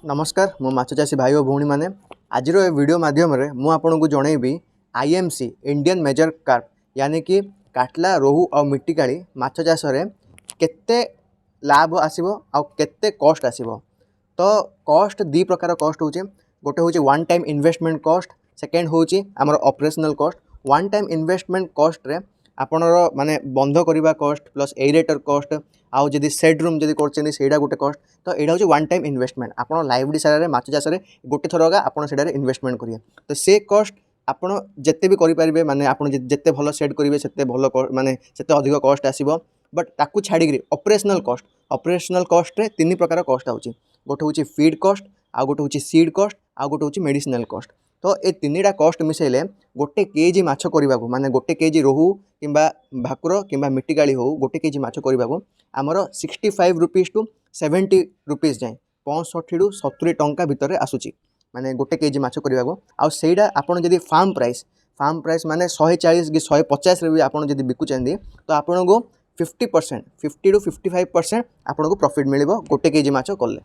नमस्कार मो माछ चाषी भाई और भौणी मैंने आज वीडियो माध्यम मु आपको जनइबी आईएमसी इंडियन मेजर कार्प यानी कि काटला रोहू और मिट्टिकाली माछ चाष केते लाभ आसीबो आ केते कॉस्ट आसीबो। तो कॉस्ट दी प्रकार कॉस्ट होचे गोटे होचे one time investment cost second होची आमर operational cost. One time investment cost रे आपणर माने बंध करवा कॉस्ट प्लस एरेटर कॉस्ट आउ जदि सेड रूम जदि करछेनी सेडा गोटे कॉस्ट। तो एडा होची वन टाइम इन्वेस्टमेंट आपण लाइब्रेरी सारा माछ चाष गोटे थरगा आपण सेडा इन्वेस्टमेंट करिए। तो से कॉस्ट आपण जत्ते भी करि परिबे माने आपण जत्ते भलो सेट करिवे सेते भलो माने सेते अधिक कॉस्ट आसीबो। बट ताकू छाड़ी ऑपरेशनल कॉस्ट रे तीन प्रकार कॉस्ट आउची गोटे होची फीड कॉस्ट आ गोटे होची सीड कॉस्ट आ गोटे होची मेडिसिनल कॉस्ट। तो ये तीनटा कॉस्ट मिसेले गोटे केजी माछ करने माने गोटे केजी रोहू किंबा भाकुर किंबा मिट्टिकाली हो गोटे केजी माछ करने आमर 65 रुपीज टू 70 रुपीज जाए 65 टू 70 टंका भितर आसूची माने गोटे केजी माछ करने आईटा आपड़ जदि फार्म प्राइस माने 140 कि 150 रे भी आपड़ जदि बिकुचंदी तो आपन को 50% 50 टू 55% आपन को प्रॉफिट मिलिबो गोटे केजी माछ कले।